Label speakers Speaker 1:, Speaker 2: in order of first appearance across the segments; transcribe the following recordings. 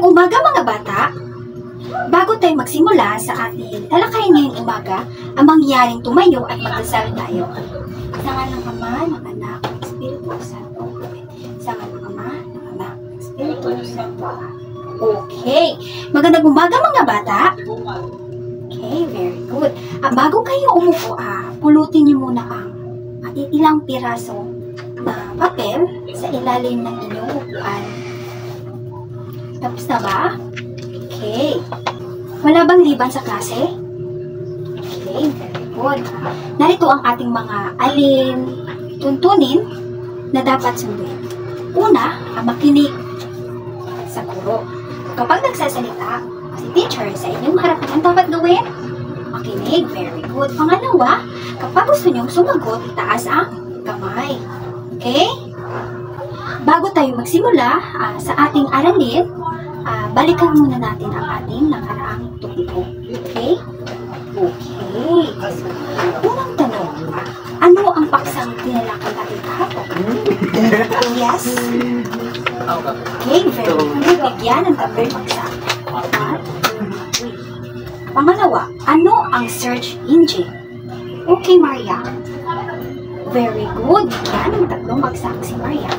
Speaker 1: Magandang umaga mga bata! Bago tayo magsimula sa ating talakayan ngayong umaga, ang mangyayaring tumayo at magdasal tayo. Sa ngalan ng Ama, ng Anak, ng Espiritu Santo. Sa ngalan ng Ama, ng Anak, ng Espiritu Santo. Okay. Magandang umaga mga bata! Okay, very good. Bago kayo umupo, pulutin niyo muna ang ilang piraso na papel sa ilalim ng inyong upuan. Tapos na ba? Okay. Wala bang liban sa klase? Okay, very good. Narito ang ating mga tuntunin na dapat sunduin. Una, makinig sa guro. Kapag nagsasalita si teacher sa inyong harapan, ang dapat gawin? Makinig, very good. Pangalawa, kapag gusto niyong sumagot, itaas ang kamay. Okay? Bago tayo magsimula sa ating aralin, balikan muna natin ang ating nakaraang topiko. Okay? Okay. Unang tanong, ano ang paksang tinalakay natin kahapon? Yes? Okay, very good. Bigyan ng tatlong paksa. Pangalawa, ano ang search engine? Okay, Maria. Very good. Bigyan ng tatlong bagsak si Maria.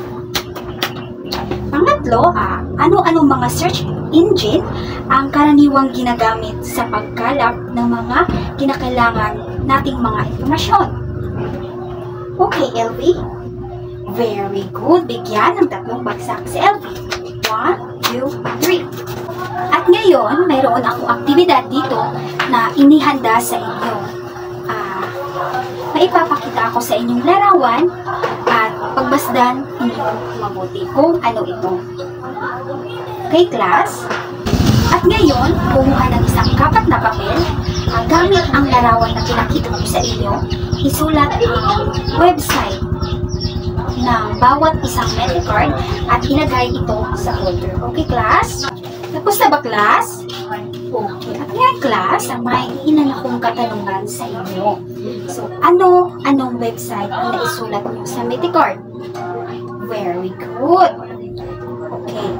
Speaker 1: Pangatlo, ano-anong mga search engine ang karaniwang ginagamit sa pagkalap ng mga kinakailangan nating mga informasyon? Okay, LV. Very good. Bigyan ng tatlong bagsak si LV. 1, 2, 3. At ngayon, mayroon akong aktibidad dito na inihanda sa inyo. Maipapakita ako sa inyong larawan at pagbasdan inyong mabuti kung ano ito. Okay, class? At ngayon, kumuha ng isang kapat na papel, gamit ang larawan na pinakita ko sa inyo, isulat ang website ng bawat isang MediCard at ilagay ito sa folder. Okay, class? Tapos na ba, class? Okay. At ngayon, class, may ilan akong katanungan sa inyo. So, anong website ang naisulat nyo sa MediCard? Very good. Okay.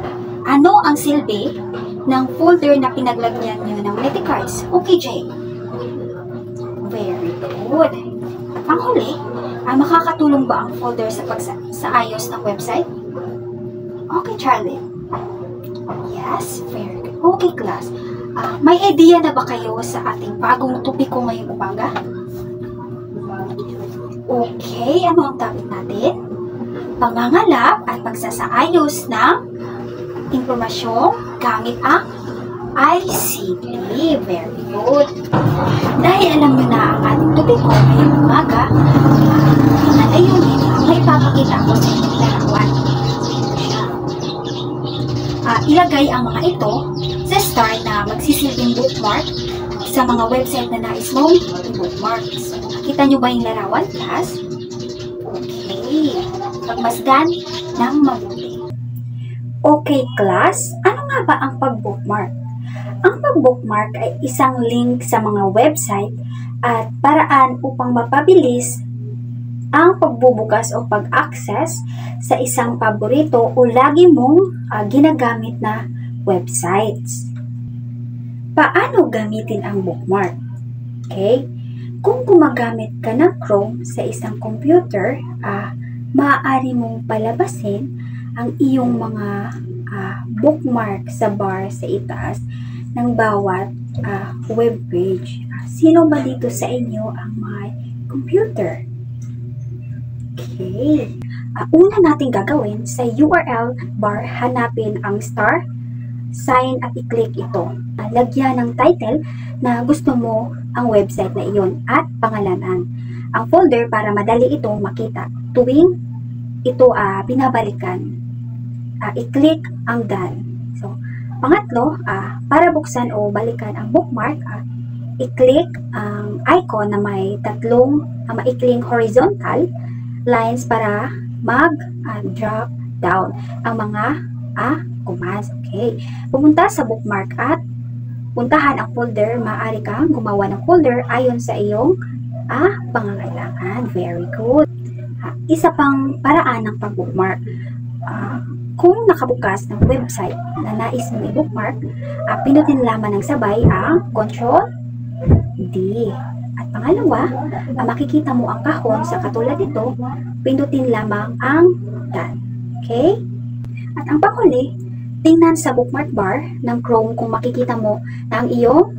Speaker 1: Ano ang silbi ng folder na pinaglagyan nyo ng MediCards? Okay, Jay. Very good. At ang huli, makakatulong ba ang folder sa ayos ng website? Okay, Charlie. Yes, very good. Okay, class. May idea na ba kayo sa ating bagong topiko ngayong umaga? Okay, ano ang topic natin? Pangangalap at pagsasaayos ng impormasyon gamit ang ICT. Very good. Dahil alam nyo na ang ating topiko ngayong umaga, ang layunin may papakita ko sa inyong larawan. Ilagay ang mga ito sa start na magsisilbing bookmark sa mga website na nais mong bookmark. So, nakita nyo ba yung larawan, class? Okay. Pagmasdan ng mabuti. Okay, class. Ano nga ba ang pag-bookmark? Ang pag-bookmark ay isang link sa mga website at paraan upang mapabilis ang pagbubukas o pag-access sa isang paborito o lagi mong ginagamit na websites. Paano gamitin ang bookmark? Okay? Kung gumagamit ka ng Chrome sa isang computer, maaari mong palabasin ang iyong mga bookmark sa bar sa itaas ng bawat web page. Sino ba dito sa inyo ang may computer? Okay. Una natin gagawin, sa URL bar, hanapin ang star sign at i-click ito. Lagyan ng title na gusto mo ang website na iyon at pangalanan. Ang folder para madali ito makita. Tuwing ito binabalikan, i-click ang done. So, pangatlo, para buksan o balikan ang bookmark, i-click ang icon na may tatlong maikling horizontal lines para mag-drop down ang mga commands. Okay. Pumunta sa bookmark at puntahan ang folder. Maaari kang gumawa ng folder ayon sa iyong pangangailangan. Very good. Isa pang paraan ng pag-bookmark. Kung nakabukas ng website na nais mong i-bookmark, pindutin lamang ng sabay ang Ctrl D. At pangalawa, makikita mo ang kahon sa katulad nito, pindutin lamang ang Done. Okay? At ang panghuli, tingnan sa bookmark bar ng Chrome kung makikita mo na ang iyong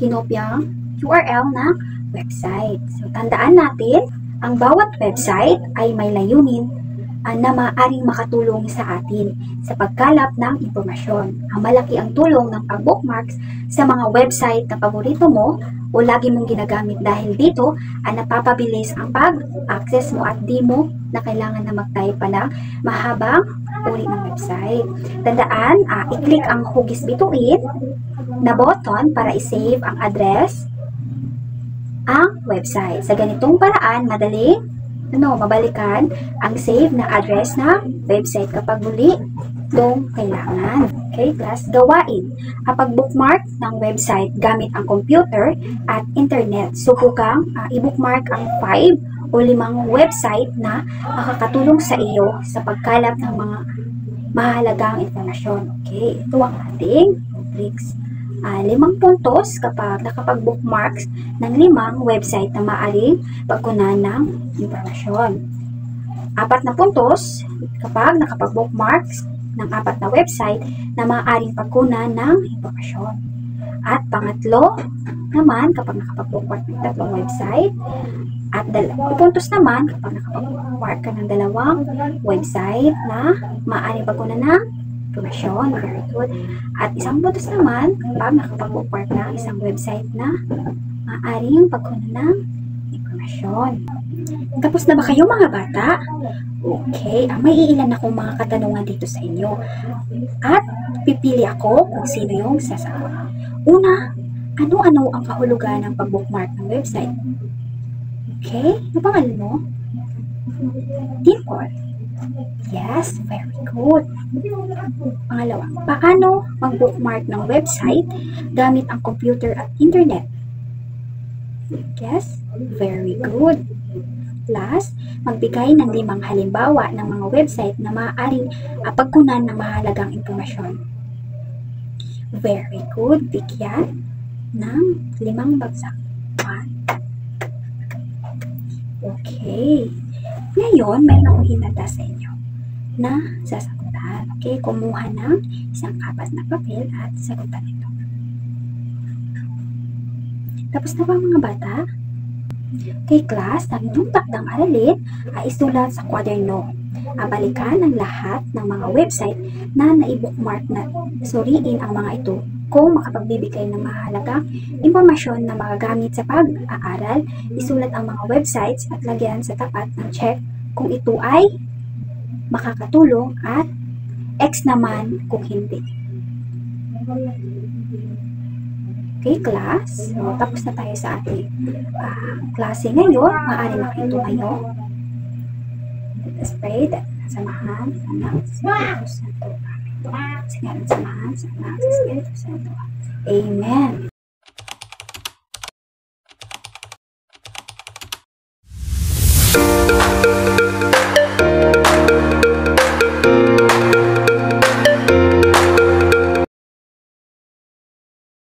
Speaker 1: kinopyang URL ng website. So, tandaan natin, ang bawat website ay may layunin na maaaring makatulong sa atin sa pagkalap ng impormasyon. Ang malaki ang tulong ng pag-bookmarks sa mga website na paborito mo o lagi mong ginagamit dahil dito napapabilis ang pag-access mo at di mo na kailangan na mag-type pa ng mahabang uri ng website. Tandaan, i-click ang hugis bituin na button para i-save ang address ang website. Sa ganitong paraan, madaling mabalikan ang save na address ng website kapag muli itong kailangan. Okay, class, gawain. Pag-bookmark ng website gamit ang computer at internet. Subukang i-bookmark ang 5 o 5 website na makakatulong sa iyo sa pagkalap ng mga mahalagang informasyon. Okay, ito ang ating tricks. 5 puntos kapag nakapag-bookmarks ng 5 website na maaaring pagkunan ng impormasyon. 4 na puntos kapag nakapag-bookmarks ng 4 na website na maaaring pagkunan ng impormasyon. At pangatlo naman kapag nakapag-bookmark ng 3 website. At 2 puntos naman kapag nakapag-bookmark ka ng 2 website na maaaring pagkunan ng impormasyon. Very good. At 1 puntos naman kapag nakapag-bookmark ng isang website na maaaring pagkunan ng impormasyon. Tapos na ba kayo mga bata? Okay, may iilan akong mga katanungan dito sa inyo. At pipili ako kung sino yung sasagot. Una, ano-ano ang kahulugan ng pag-bookmark ng website? Okay, ano pangalan mo? Dimple. Yes, very good. Pangalawa, paano mag-bookmark ng website gamit ang computer at internet? Yes, very good. Last, magbigay ng 5 halimbawa ng mga website na maaaring pagkunan ng mahalagang impormasyon. Very good. Bigyan ng 5 bagsak. 1. Okay. Ngayon, mayroon akong hinanda sa inyo na sasagutan. Okay, kumuha ng isang kapat na papel at sagutan ito. Tapos na ba mga bata? Okay, class, ang inyong takdang aralin ay isulat sa kwaderno. Balikan ang lahat ng mga website na nai-bookmark na suriin ang mga ito kung makapagbibigay ng mahalagang impormasyon na magagamit sa pag-aaral. Isulat ang mga websites at lagyan sa tapat ng check kung ito ay makakatulong at X naman kung hindi. Okay, class. So, tapos na tayo sa ating klase ngayon. Maaari na kayo tumayo. Let us pray that samahan sa anak sa Espiritu Santo. Samahan sa anak sa Espiritu Santo. Amen.